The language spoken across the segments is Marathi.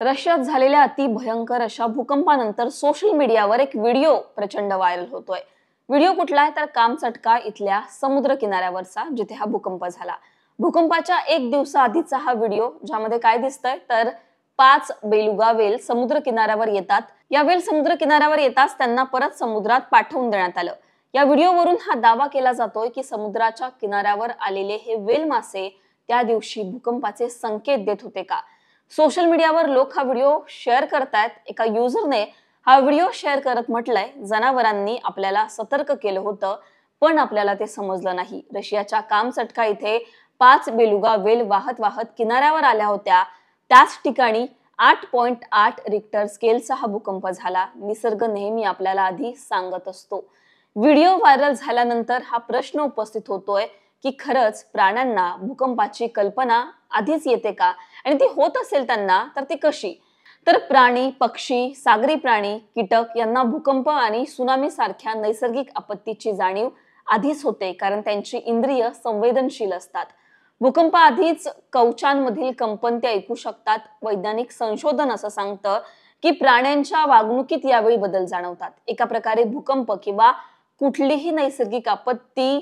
रशियात झालेल्या अतिभयंकर अशा भूकंपानंतर सोशल मीडियावर एक व्हिडिओ प्रचंड व्हायरल होतोय। व्हिडिओ कुठला आहे तर कामचटका इथल्या समुद्र किनाऱ्यावरचा, जिथे हा भूकंप झाला। भूकंपाच्या एक दिवसाआधीचा हा व्हिडिओ, ज्यामध्ये काय दिसतंय तर 5 बेलुगा वेल समुद्र किनाऱ्यावर येतात। या वेल समुद्र किनाऱ्यावर येताच त्यांना परत समुद्रात पाठवून देण्यात आलं। या व्हिडिओवरून हा दावा केला जातोय की समुद्राच्या किनाऱ्यावर आलेले हे वेल मासे त्या दिवशी भूकंपाचे संकेत देत होते का। सोशल मीडियावर लोक हा व्हिडिओ शेअर करतायत। एका युजरने हा व्हिडिओ शेअर करत म्हटलंय, जनावरांनी आपल्याला सतर्क केलं होतं, पण आपल्याला ते समजलं नाही। रशियाच्या कामचटका इथे 5 बेलुगा वेल वाहत वाहत किनाऱ्यावर आल्या होत्या। त्याच ठिकाणी 8.8 रिक्टर स्केलचा हा भूकंप झाला। निसर्ग नेहमी आपल्याला आधी सांगत असतो। व्हिडिओ व्हायरल झाल्यानंतर हा प्रश्न उपस्थित होतोय की खरंच प्राण्यांना भूकंपाची कल्पना आधीच येते का, आणि ती होत असेल त्यांना तर ती कशी। तर प्राणी, पक्षी, सागरी प्राणी, कीटक यांना भूकंप आणि सुनामी सारख्या नैसर्गिक आपत्तीची जाणीव आधीच होते, कारण त्यांची इंद्रिय संवेदनशील असतात। भूकंप आधीच कवचांमधील कंपन ते ऐकू शकतात। वैज्ञानिक संशोधन असं सांगतं की प्राण्यांच्या वागणुकीत यावेळी बदल जाणवतात। एका प्रकारे भूकंप किंवा कुठलीही नैसर्गिक आपत्ती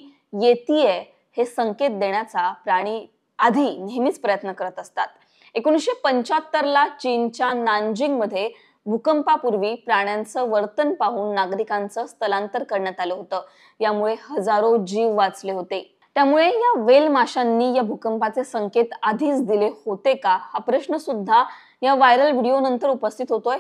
येतीये हे संकेत देण्याचा प्राणी आधी नेहमीच प्रयत्न करत असतात। 1975 ला चीनच्या नानजिंग मध्ये भूकंपापूर्वी प्राण्यांचं वर्तन पाहून नागरिकांचं स्थलांतर करण्यात आलं होतं। यामुळे हजारो जीव वाचले होते। त्यामुळे या वेल माशांनी या भूकंपाचे संकेत आधीच दिले होते का, हा प्रश्न सुद्धा या व्हायरल व्हिडिओ नंतर उपस्थित होतोय।